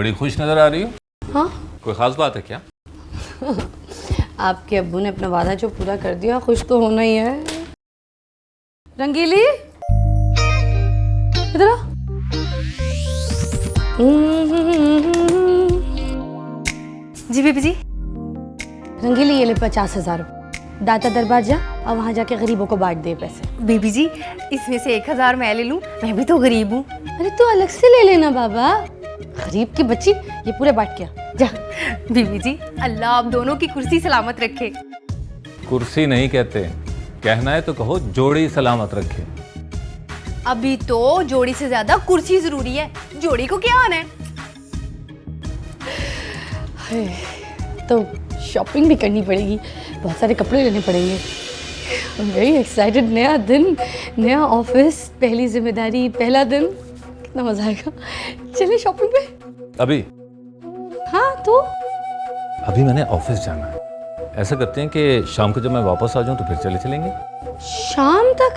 बड़ी खुश नजर आ रही हो। हाँ, कोई खास बात है क्या? आपके अब्बू ने अपना वादा जो पूरा कर दिया, खुश तो होना ही है। रंगीली इधर आ। जी बीबी जी। रंगीली ये ले 50,000। दाता दरबार जा और वहाँ जाके गरीबों को बांट दे पैसे। बीबी जी इसमें से 1,000 मैं ले लूं, मैं भी तो गरीब हूँ। अरे तू अलग से ले लेना बाबा, गरीब की बच्ची, ये पूरे बांट के आ जा। बीबी जी अल्लाह आप दोनों की कुर्सी सलामत रखे। कुर्सी नहीं कहते, कहना है तो कहो जोड़ी सलामत रखे। अभी तो जोड़ी से ज्यादा कुर्सी जरूरी है, जोड़ी को क्या आना है। तो शॉपिंग भी करनी पड़ेगी, बहुत सारे कपड़े लेने पड़ेंगे। Very excited. नया दिन, नया ऑफिस, पहली जिम्मेदारी, पहला दिन, कितना मजा आएगा। चलिए शॉपिंग पे। अभी हाँ तो अभी मैंने ऑफिस जाना है। ऐसा करते हैं कि शाम को जब मैं वापस आ जाऊं तो फिर चले चलेंगे। शाम तक?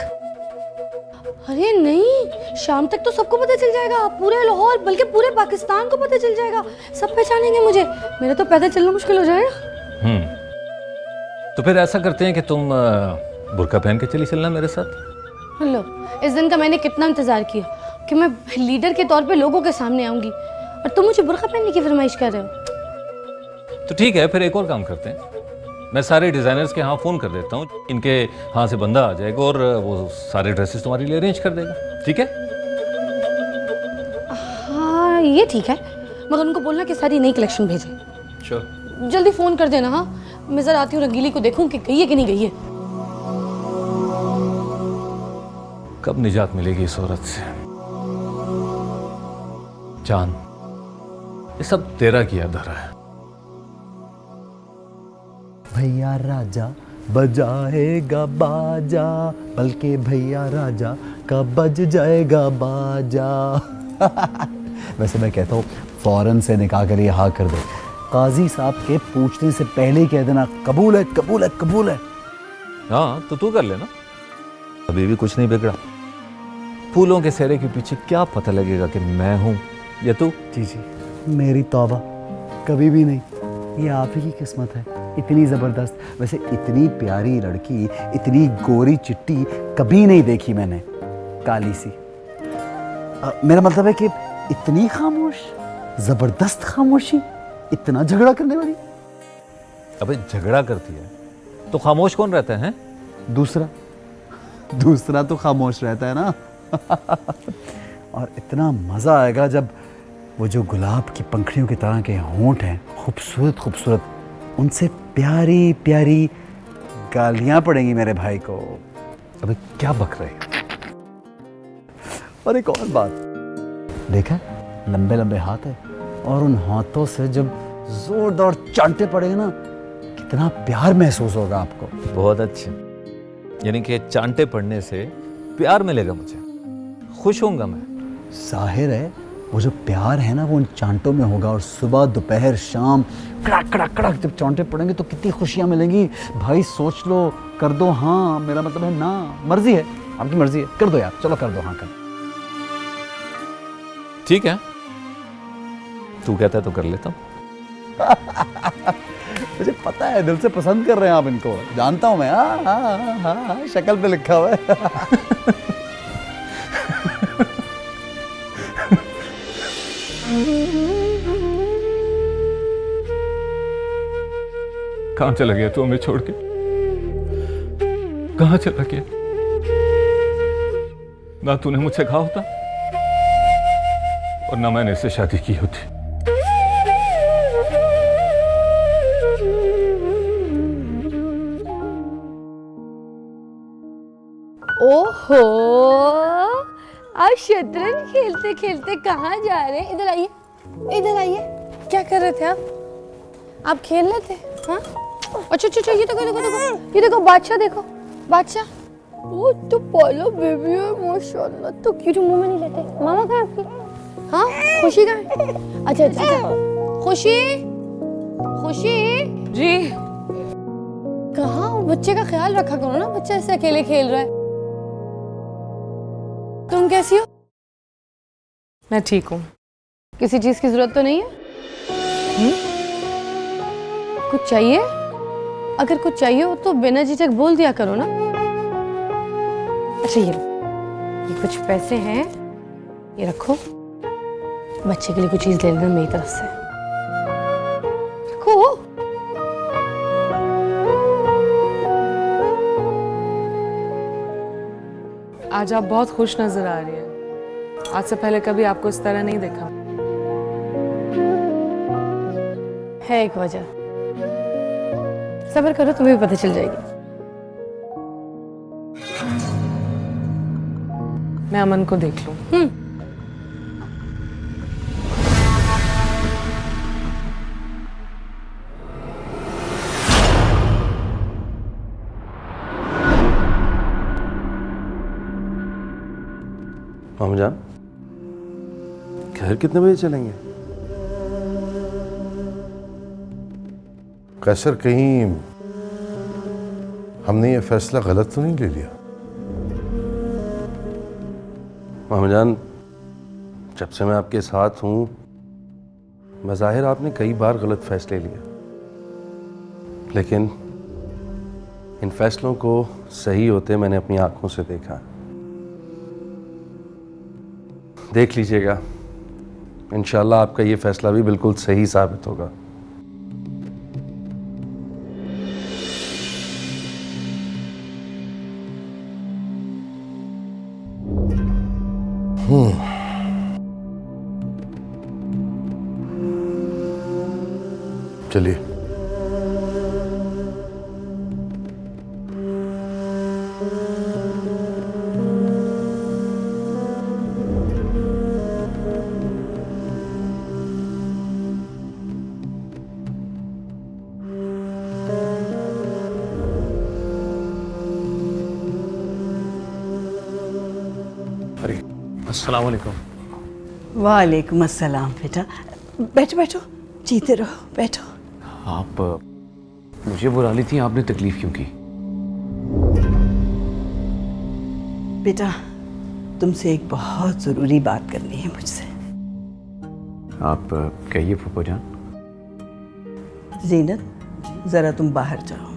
अरे नहीं, शाम तक तो सबको पता चल जाएगा, पूरे लाहौर बल्कि पूरे पाकिस्तान को पता चल जाएगा, सब पहचानेंगे मुझे। मेरा तो पैदल चलना मुश्किल हो जाएगा। तो फिर ऐसा करते हैं कि तुम बुर्का पहन के चली चलना मेरे साथ। लो, इस दिन का मैंने कितना इंतजार किया कि मैं लीडर के तौर पे लोगों के सामने आऊंगी, और तुम मुझे बुर्का पहनने की फरमाइश कर रहे हो। तो ठीक है, फिर एक और काम करते हैं। मैं सारे डिजाइनर्स के यहाँ फोन कर देता हूँ, इनके यहाँ से बंदा आ जाएगा और वो सारे ड्रेसेस तुम्हारे लिए अरेंज कर देगा। ठीक है? हाँ ये ठीक है, मगर उनको बोलना कि सारी नई कलेक्शन भेजें। श्योर। जल्दी फोन कर देना। हाँ, मैं जरा आती हूँ, रंगीली को देखूं कि गई है कि नहीं गई है। कब निजात मिलेगी इस औरत से? जान, ये सब तेरा किया धरा है। भैया राजा बजाएगा बाजा, बल्कि भैया राजा का बज जाएगा बाजा। वैसे मैं कहता हूँ फौरन से निकाह के लिए हाँ कर दे। काजी साहब के पूछने से पहले ही कह देना कबूल है, कबूल है, कबूल है। हाँ तो तू कर लेना, अभी भी कुछ नहीं बिगड़ा। फूलों के सेहरे के पीछे क्या पता लगेगा कि मैं हूं या तू। जी जी, मेरी तौबा, कभी भी नहीं। ये आप ही की किस्मत है, इतनी ज़बरदस्त। वैसे इतनी प्यारी लड़की, इतनी गोरी चिट्टी कभी नहीं देखी मैंने, काली सी। मेरा मतलब है कि इतनी खामोश, ज़बरदस्त खामोशी, इतना झगड़ा करने वाली। अबे झगड़ा करती है तो खामोश कौन रहता है? दूसरा तो खामोश रहता है ना। और इतना मज़ा आएगा जब वो जो गुलाब की पंखड़ियों की तरह के होंठ हैं, खूबसूरत खूबसूरत, उनसे प्यारी प्यारी गालियां पड़ेंगी मेरे भाई को। अबे क्या बक रहे? और एक और बात, देखा लंबे लंबे हाथ है, और उन हाथों से जब जोरदार चांटे पड़ेंगे ना, कितना प्यार महसूस होगा आपको। बहुत अच्छे, यानी कि चांटे पड़ने से प्यार मिलेगा मुझे, खुश होऊंगा मैं। जाहिर है वो जो प्यार है ना वो उन चांटों में होगा, और सुबह दोपहर शाम कड़क कड़क कड़क जब चांटे पड़ेंगे तो कितनी खुशियां मिलेंगी। भाई सोच लो, कर दो हाँ, मेरा मतलब है ना, मर्जी है, आपकी मर्जी है, कर दो यार, चलो कर दो हाँ कर। ठीक है, तू कहता है तो कर लेता हूँ। मुझे पता है दिल से पसंद कर रहे हैं आप इनको, जानता हूं मैं। हाँ हाँ हाँ हाँ, शक्ल पे लिखा हुआ है। कहाँ चला गया तू हमें छोड़ के? कहाँ चला गया? ना तूने मुझसे कहा होता और ना मैंने इससे शादी की होती। ओहो, आप शतरंज खेलते खेलते कहाँ जा रहे हैं? इधर आइए, इधर आइए। क्या कर रहे थे आप खेल रहे थे? हाँ, अच्छा अच्छा, ये देखो देखो देखो, ये देखो बादशाह, देखो बादशाह। वो तो पालो बेबी है माशाल्लाह। तो क्यों मुंह में नहीं लेते? मामा कहाँ आपकी? हाँ, खुशी कहाँ है? अच्छा अच्छा, खुशी, खुशी जी कहाँ? बच्चे का ख्याल रखा करो ना, बच्चा ऐसे अकेले खेल रहा है। तुम कैसी हो? मैं ठीक हूँ, किसी चीज की जरूरत तो नहीं है? कुछ चाहिए? अगर कुछ चाहिए हो तो बिना झिझक बोल दिया करो ना। अच्छा ये कुछ पैसे हैं, ये रखो। बच्चे के लिए कुछ चीज ले लेना मेरी तरफ से। रखो। आज आप बहुत खुश नजर आ रही हैं। आज से पहले कभी आपको इस तरह नहीं देखा। है एक वजह, सब्र करो तुम्हें भी पता चल जाएगी। मैं अमन को देख लूं। मामा जान, घर कितने बजे चलेंगे? कैसर, कहीं हमने ये फैसला गलत तो नहीं ले लिया? मामा जान, जब से मैं आपके साथ हूं, बज़ाहिर आपने कई बार गलत फैसले लिए, लेकिन इन फैसलों को सही होते मैंने अपनी आंखों से देखा। देख लीजिएगा, इंशाल्लाह आपका ये फैसला भी बिल्कुल सही साबित होगा। चलिए। अस्सलाम वालेकुम। वालेकुम अस्सलाम। बेटा बैठो बैठो, जीते रहो, बैठो। आप मुझे बुला ली थी, आपने तकलीफ क्यों की? बेटा तुमसे एक बहुत ज़रूरी बात करनी है मुझसे। आप कहिए फूफा जान। ज़ीनत ज़रा तुम बाहर जाओ।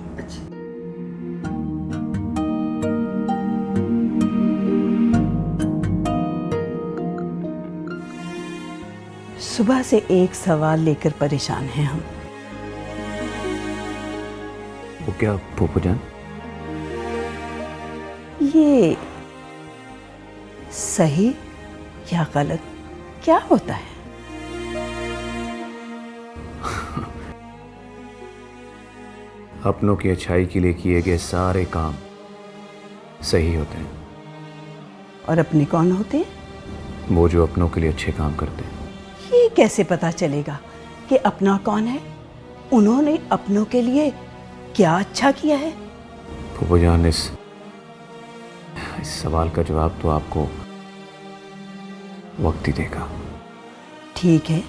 सुबह से एक सवाल लेकर परेशान हैं हम। वो क्या फूफा जान? ये सही या गलत क्या होता है? अपनों की अच्छाई के लिए किए गए सारे काम सही होते हैं। और अपने कौन होते हैं? वो जो अपनों के लिए अच्छे काम करते हैं। ये कैसे पता चलेगा कि अपना कौन है? उन्होंने अपनों के लिए क्या अच्छा किया है? फूफा जान, इस सवाल का जवाब तो आपको वक्त ही देगा। ठीक है,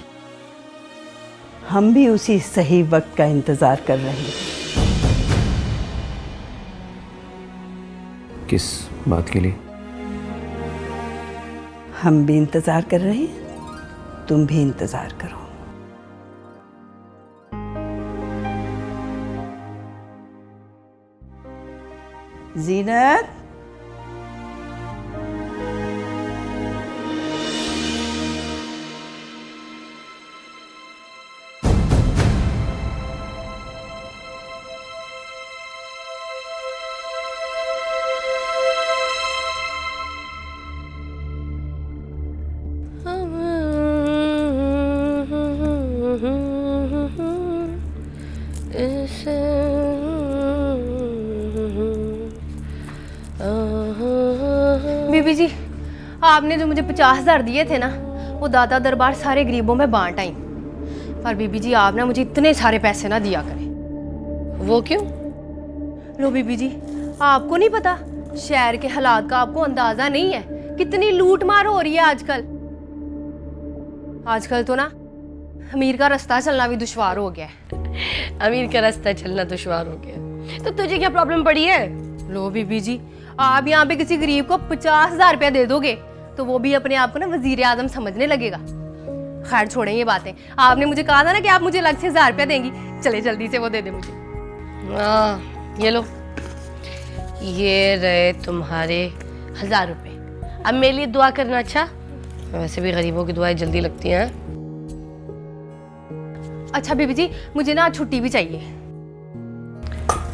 हम भी उसी सही वक्त का इंतजार कर रहे हैं। किस बात के लिए? हम भी इंतजार कर रहे हैं, तुम भी इंतजार करो। ज़ीनत, बीबी जी, आपने जो मुझे 50,000 दिए थे ना, वो दादा दरबार सारे गरीबों में बांट आई। पर बीबी जी, आप ना मुझे इतने सारे पैसे ना दिया करें। वो क्यों? लो बीबी जी, आपको नहीं पता, शहर के हालात का आपको अंदाजा नहीं है, कितनी लूट मार हो रही है आजकल। आजकल तो ना अमीर का रास्ता चलना भी दुश्वार हो गया है। अमीर का रास्ता चलना दुश्वार हो गया तो तुझे क्या प्रॉब्लम पड़ी है? लो बीबी जी, आप यहाँ पे किसी गरीब को 50,000 रुपया दे दोगे तो वो भी अपने आप को ना वजीर आजम समझने लगेगा। खैर छोड़ें ये बातें, आपने मुझे कहा था ना कि आप मुझे अलग से 1000 रुपया देंगी। चले जल्दी से वो दे दे मुझे। ये लो, ये रहे तुम्हारे 1000 रुपए। अब मेरे लिए दुआ करना। अच्छा, वैसे भी गरीबों की दुआएं जल्दी लगती हैं। अच्छा बीबी जी, मुझे ना आज छुट्टी भी चाहिए।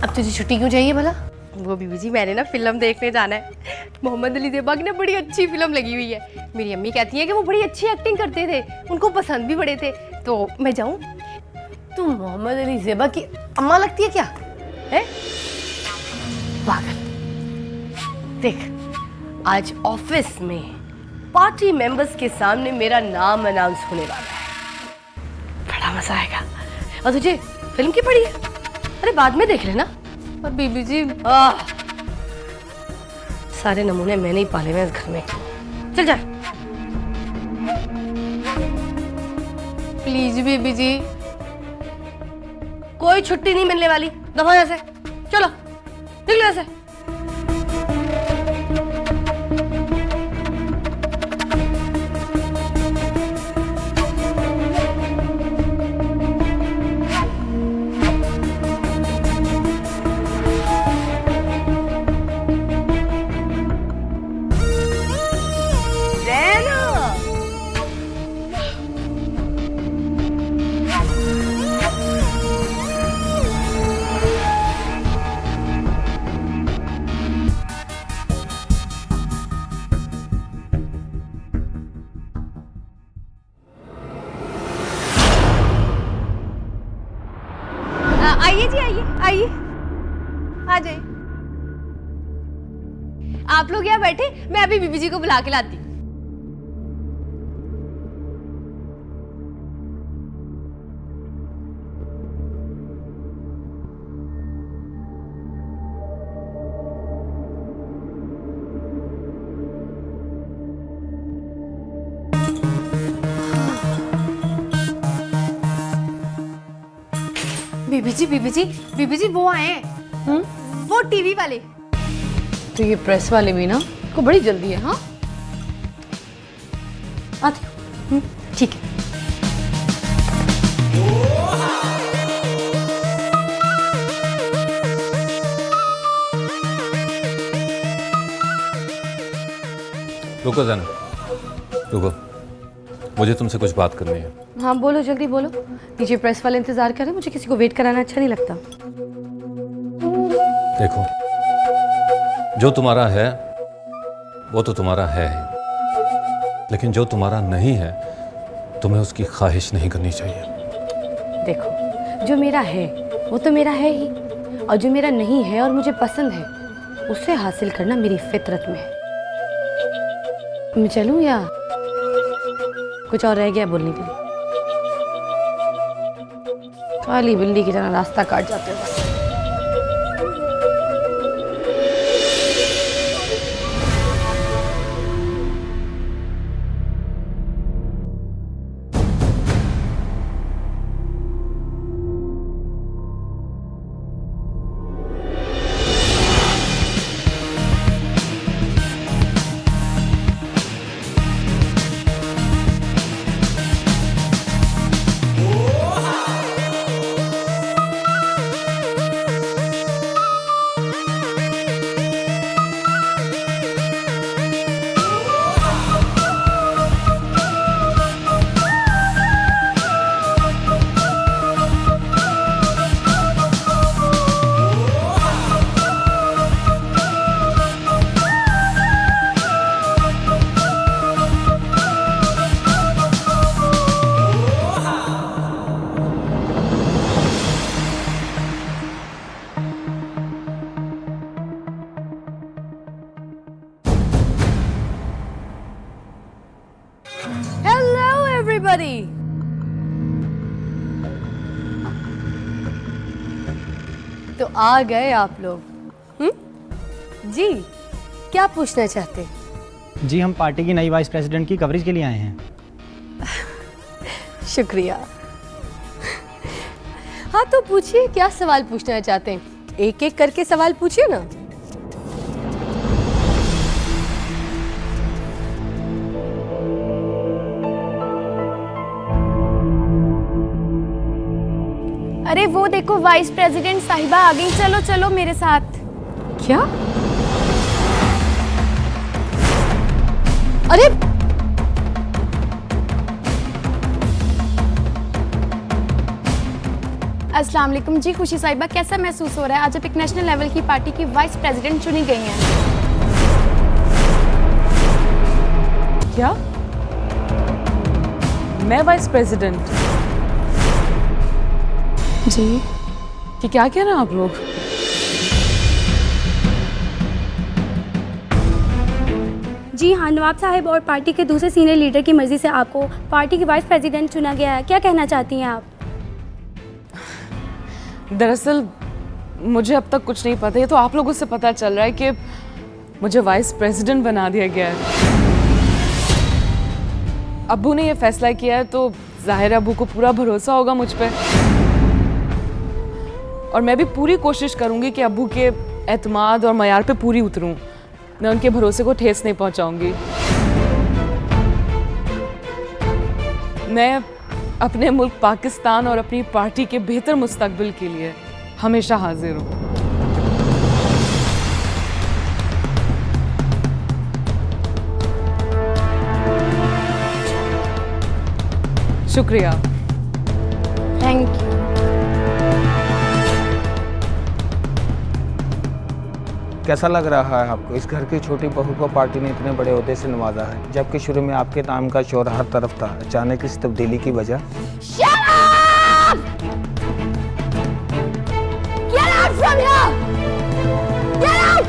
अब तुझे छुट्टी क्यों चाहिए भला? वो बीबी जी, मैंने ना फिल्म देखने जाना है। मोहम्मद अली ज़ेबा की ना बड़ी अच्छी फिल्म लगी हुई है। मेरी अम्मी कहती है कि वो बड़ी अच्छी एक्टिंग करते थे, उनको पसंद भी बड़े थे। तो मैं जाऊँ? तुम मोहम्मद अली ज़ेबा की अम्मा लगती है क्या? है पागल। देख, आज ऑफिस में पार्टी मेंबर्स के सामने मेरा नाम अनाउंस होने वाला है। बड़ा मजा आएगा। और तुझे फिल्म की पड़ी है? अरे बाद में देख लेना। और बीबी जी, सारे नमूने मैंने ही पाले हुए इस घर में। चल जा। प्लीज बीबी जी। कोई छुट्टी नहीं मिलने वाली। दफा यहाँ से। चलो निकलो यहाँ से। आइए जी, आइए आइए, आ जाइए। आप लोग यहाँ बैठे, मैं अभी बीबी जी को बुला के लाती हूँ। बीबी जी, बीबी जी, बीबी जी, वो आए हैं। वो टीवी वाले। तो ये प्रेस वाले भी ना, को बड़ी जल्दी है। हाँ, आती हूँ। ठीक है। रुको ज़ैनब, रुको, मुझे तुमसे कुछ बात करनी है। हाँ बोलो, जल्दी बोलो। नीचे प्रेस वाले इंतजार कर रहे हैं, मुझे किसी को वेट कराना अच्छा नहीं लगता। देखो, जो तुम्हारा है वो तो तुम्हारा है ही, लेकिन जो तुम्हारा नहीं है तुम्हें उसकी ख्वाहिश नहीं करनी चाहिए। देखो, जो मेरा है वो तो मेरा है ही, और जो मेरा नहीं है और मुझे पसंद है उसे हासिल करना मेरी फितरत में है। मैं चलूं या कुछ और रह गया बोलने के लिए? काली बिल्ली की तरह रास्ता काट जाते हो बस। everybody. तो आ गए आप लोग। जी, क्या पूछना चाहते हैं? जी, हम पार्टी की नई वाइस प्रेसिडेंट की कवरेज के लिए आए हैं। शुक्रिया। हाँ तो पूछिए, क्या सवाल पूछना चाहते हैं? एक एक करके सवाल पूछिए ना। अरे वो देखो वाइस प्रेसिडेंट साहिबा आ गई, चलो चलो मेरे साथ। क्या? अरे अस्सलाम वालेकुम जी। खुशी साहिबा, कैसा महसूस हो रहा है आज आप एक नेशनल लेवल की पार्टी की वाइस प्रेसिडेंट चुनी गई हैं? क्या? मैं वाइस प्रेसिडेंट? जी। कि क्या कह रहे हैं आप लोग? जी हाँ, नवाब साहब और पार्टी के दूसरे सीनियर लीडर की मर्जी से आपको पार्टी की वाइस प्रेसिडेंट चुना गया है। क्या कहना चाहती हैं आप? दरअसल मुझे अब तक कुछ नहीं पता, ये तो आप लोगों से पता चल रहा है कि मुझे वाइस प्रेसिडेंट बना दिया गया है। अब्बू ने ये फैसला किया है तो जाहिर है अब्बू को पूरा भरोसा होगा मुझ पे, और मैं भी पूरी कोशिश करूंगी कि अब्बू के एतमाद और मयार पे पूरी उतरूं। मैं उनके भरोसे को ठेस नहीं पहुंचाऊंगी। मैं अपने मुल्क पाकिस्तान और अपनी पार्टी के बेहतर मुस्तकबिल के लिए हमेशा हाजिर हूँ। शुक्रिया। Thank you. कैसा लग रहा है आपको? इस घर की छोटी बहू को पार्टी ने इतने बड़े ओहदे से नवाजा है, जबकि शुरू में आपके नाम का शोर हर तरफ था। अचानक इस तब्दीली की वजह? Shut up! Get out from here! Get out!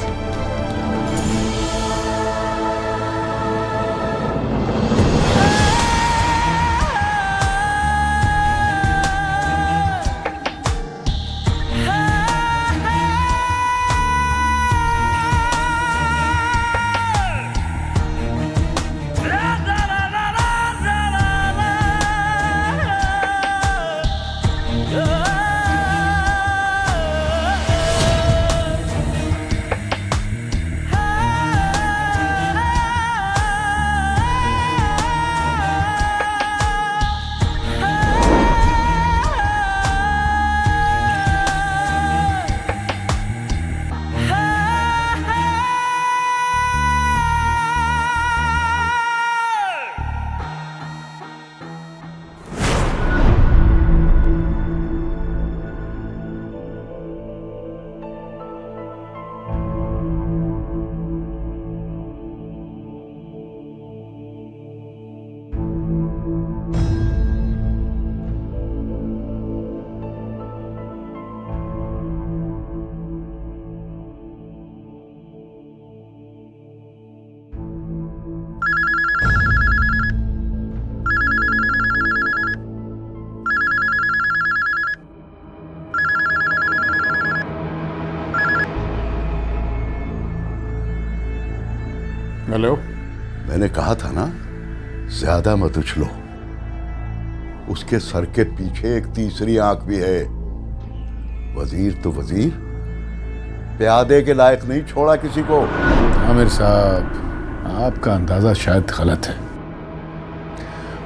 Hello. मैंने कहा था ना, ज्यादा मत उछलो। उसके सर के पीछे एक तीसरी आंख भी है। वजीर तो वजीर, प्यादे के लायक नहीं छोड़ा किसी को। आमिर साहब, आपका अंदाजा शायद गलत है।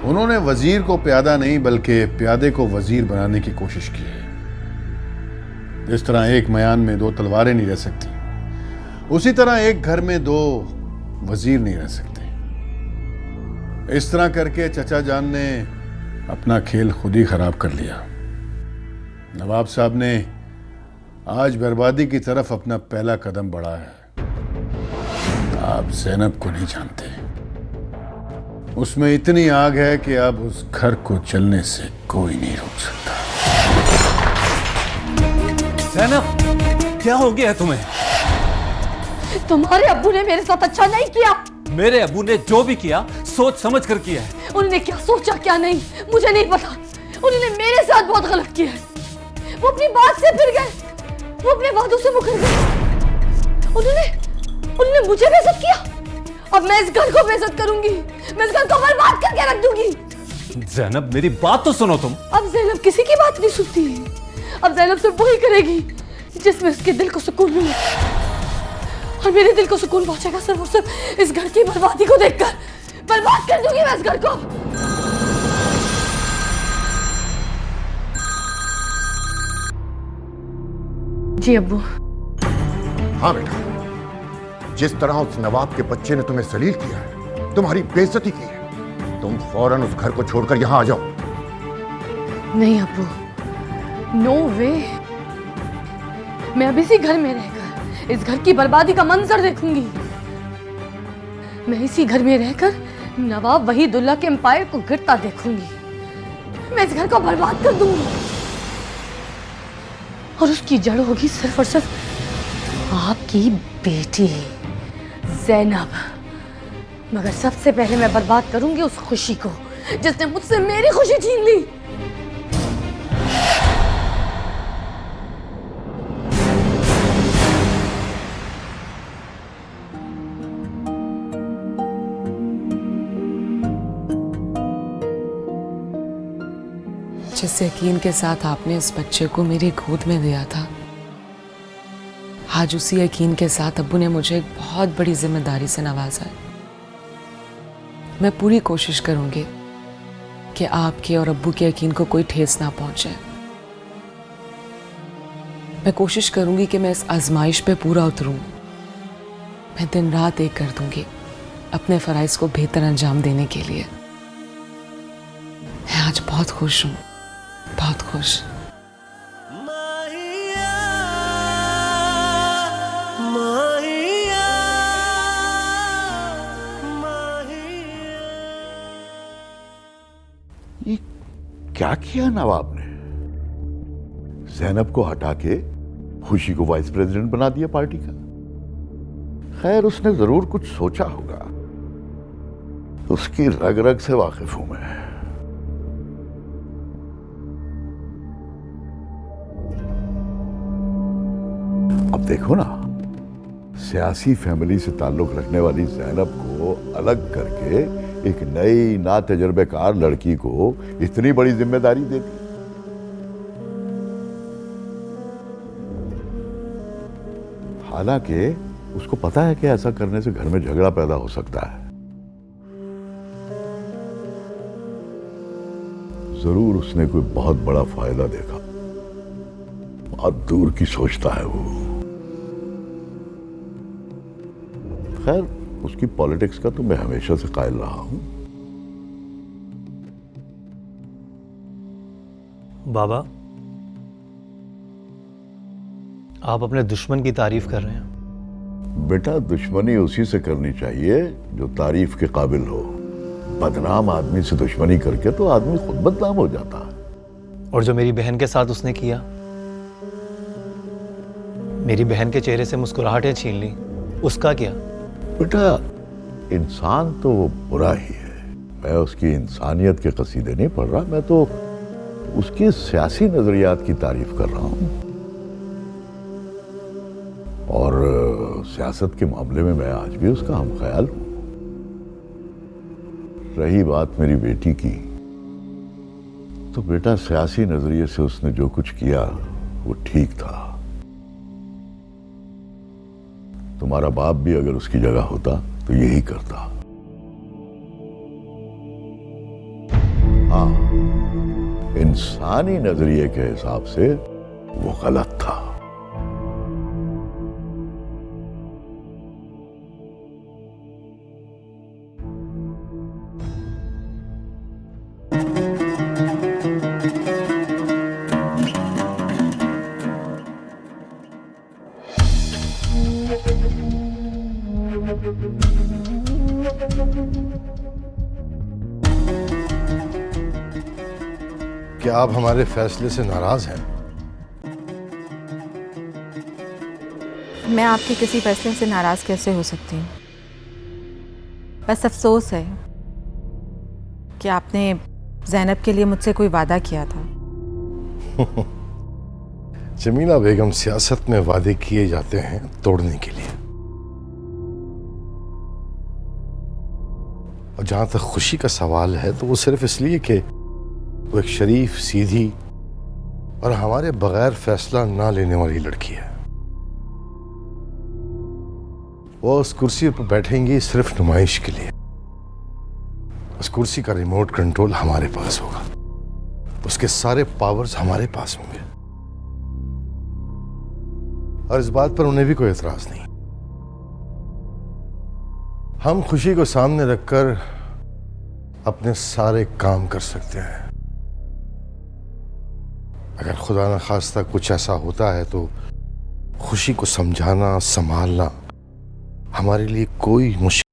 उन्होंने वजीर को प्यादा नहीं बल्कि प्यादे को वजीर बनाने की कोशिश की है। जिस तरह एक मयान में दो तलवारें नहीं रह सकती, उसी तरह एक घर में दो वजीर नहीं रह सकते। इस तरह करके चचा जान ने अपना खेल खुद ही खराब कर लिया। नवाब साहब ने आज बर्बादी की तरफ अपना पहला कदम बढ़ाया है। आप ज़ैनब को नहीं जानते, उसमें इतनी आग है कि अब उस घर को चलने से कोई नहीं रोक सकता। ज़ैनब, क्या हो गया तुम्हें? तुम्हारे अब्बू ने मेरे साथ अच्छा नहीं किया। मेरे अब्बू ने जो भी किया सोच समझ कर किया है। उन्होंने क्या सोचा क्या नहीं मुझे नहीं पता। उन्होंने मेरे साथ बहुत गलत किया है। वो अपनी बात से फिर गए, वो अपने वादों से मुकर गए। उन्होंने मुझे बेइज्जत किया। अब मैं इस घर को बेइज्जत करूंगी, मैं इस घर को बर्बाद करके रख दूंगी। ज़ैनब, मेरी बात तो सुनो तुम। अब ज़ैनब किसी की बात नहीं सुनती। अब ज़ैनब सिर्फ वही करेगी जिसमें उसके दिल को सुकून मिले, और मेरे दिल को सुकून पहुंचेगा सिर्फ और सिर्फ इस घर की बर्बादी को देखकर। बर्बाद कर दूंगी मैं इस घर को। जी अब्बू। हाँ बेटा, जिस तरह उस नवाब के बच्चे ने तुम्हें जलील किया है, तुम्हारी बेइज्जती की है, तुम फौरन उस घर को छोड़कर यहां आ जाओ। नहीं अब्बू, नो वे। मैं अब इसी घर में रहकर इस घर की बर्बादी का मंजर देखूंगी। मैं इसी घर में रहकर नवाब वहीदुल्ला के एम्पायर को गिरता देखूंगी। मैं इस घर को बर्बाद कर दूंगी और उसकी जड़ होगी सिर्फ और सिर्फ आपकी बेटी ज़ैनब। मगर सबसे पहले मैं बर्बाद करूंगी उस खुशी को जिसने मुझसे मेरी खुशी छीन ली। जिस यकीन के साथ आपने इस बच्चे को मेरी गोद में दिया था, आज उसी यकीन के साथ अब्बू ने मुझे एक बहुत बड़ी जिम्मेदारी से नवाजा है। मैं पूरी कोशिश करूंगी कि आपके और अब्बू के यकीन को कोई ठेस ना पहुंचे। मैं कोशिश करूंगी कि मैं इस आजमाइश पे पूरा उतरूं। मैं दिन रात एक कर दूंगी अपने फराइज को बेहतर अंजाम देने के लिए। मैं आज बहुत खुश हूं, बहुत खुश। ये क्या किया नवाब ने? ज़ैनब को हटा के खुशी को वाइस प्रेसिडेंट बना दिया पार्टी का। खैर, उसने जरूर कुछ सोचा होगा। उसकी रग रग से वाकिफ हूं मैं। अब देखो ना, सियासी फैमिली से ताल्लुक रखने वाली ज़ैनब को अलग करके एक नई ना तजर्बेकार लड़की को इतनी बड़ी जिम्मेदारी दे दी। हालांकि उसको पता है कि ऐसा करने से घर में झगड़ा पैदा हो सकता है। जरूर उसने कोई बहुत बड़ा फायदा देखा। बहुत दूर की सोचता है वो। खैर, उसकी पॉलिटिक्स का तो मैं हमेशा से कायल रहा हूं। बाबा, आप अपने दुश्मन की तारीफ कर रहे हैं। बेटा, दुश्मनी उसी से करनी चाहिए जो तारीफ के काबिल हो। बदनाम आदमी से दुश्मनी करके तो आदमी खुद बदनाम हो जाता है। और जो मेरी बहन के साथ उसने किया, मेरी बहन के चेहरे से मुस्कुराहटें छीन ली, उसका क्या? बेटा, इंसान तो वो बुरा ही है। मैं उसकी इंसानियत के कसीदे नहीं पढ़ रहा, मैं तो उसकी सियासी नजरियात की तारीफ कर रहा हूं। और सियासत के मामले में मैं आज भी उसका हमख्याल हूं। रही बात मेरी बेटी की, तो बेटा, सियासी नजरिए से उसने जो कुछ किया वो ठीक था। तुम्हारा बाप भी अगर उसकी जगह होता तो यही करता। हाँ, इंसानी नजरिए के हिसाब से वो गलत था। क्या आप हमारे फैसले से नाराज हैं? मैं आपके किसी फैसले से नाराज कैसे हो सकती हूँ? बस अफसोस है कि आपने ज़ैनब के लिए मुझसे कोई वादा किया था। जमीला बेगम, सियासत में वादे किए जाते हैं तोड़ने के लिए। और जहां तक खुशी का सवाल है तो वो सिर्फ इसलिए कि वो एक शरीफ, सीधी और हमारे बगैर फैसला ना लेने वाली लड़की है। वो उस कुर्सी पर बैठेंगी सिर्फ नुमाइश के लिए। उस कुर्सी का रिमोट कंट्रोल हमारे पास होगा, उसके सारे पावर्स हमारे पास होंगे। और इस बात पर उन्हें भी कोई एतराज नहीं। हम खुशी को सामने रखकर अपने सारे काम कर सकते हैं। अगर खुदा न खास्ता कुछ ऐसा होता है तो खुशी को समझाना, संभालना हमारे लिए कोई मुश्किल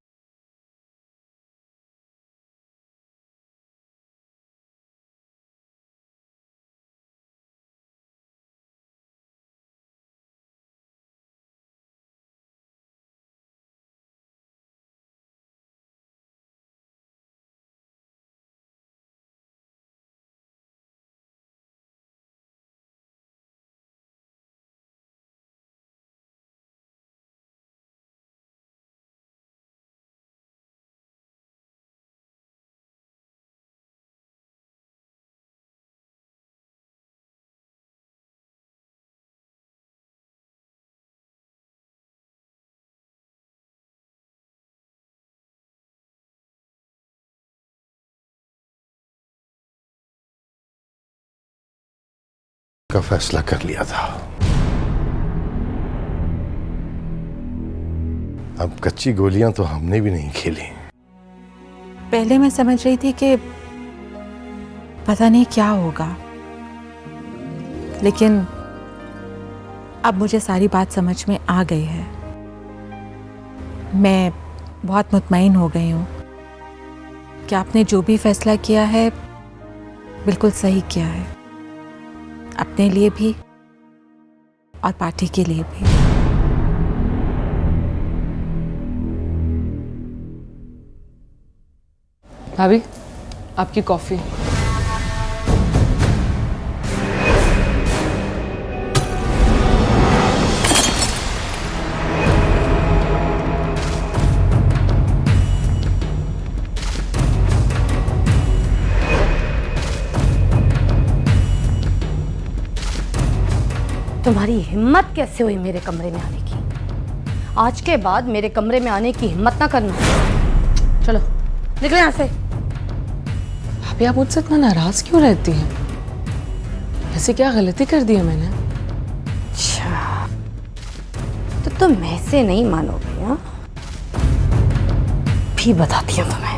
का फैसला कर लिया था। अब कच्ची गोलियां तो हमने भी नहीं खेली। पहले मैं समझ रही थी कि पता नहीं क्या होगा, लेकिन अब मुझे सारी बात समझ में आ गई है। मैं बहुत मुतमईन हो गई हूँ कि आपने जो भी फैसला किया है बिल्कुल सही किया है, अपने लिए भी और पार्टी के लिए भी। भाभी, आपकी कॉफी। तुम्हारी हिम्मत कैसे हुई मेरे कमरे में आने की? आज के बाद मेरे कमरे में आने की हिम्मत ना करना। चलो निकलो यहाँ से। भाभी, आप मुझसे इतना नाराज क्यों रहती हैं? ऐसे क्या गलती कर दी है मैंने? अच्छा, तो तुम ऐसे नहीं मानोगे? हाँ, भी बताती हूँ तुम्हें।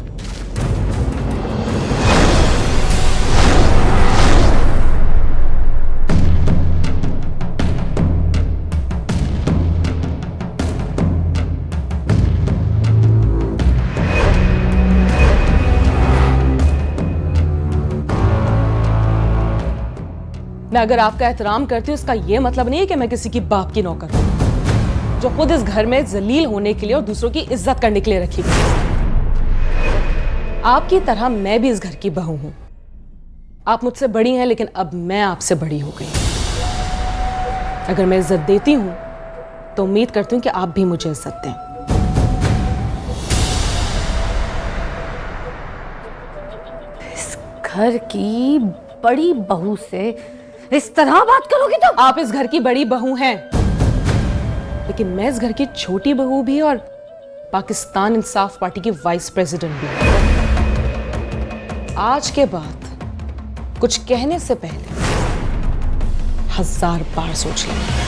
मैं अगर आपका एहतराम करती हूँ उसका यह मतलब नहीं है कि मैं किसी की बाप की नौकर हूं, जो खुद इस घर में जलील होने के लिए और दूसरों की इज्जत करने के लिए रखी गई। आपकी तरह मैं भी इस घर की बहू हूं। आप मुझसे बड़ी हैं, लेकिन अब मैं आपसे बड़ी हो गई। अगर मैं इज्जत देती हूं तो उम्मीद करती हूं कि आप भी मुझे इज्जत दें। इस घर की बड़ी बहू से इस तरह बात करोगी तो? आप इस घर की बड़ी बहू हैं, लेकिन मैं इस घर की छोटी बहू भी और पाकिस्तान इंसाफ पार्टी की वाइस प्रेसिडेंट भी। आज के बाद कुछ कहने से पहले 1000 बार सोच लें।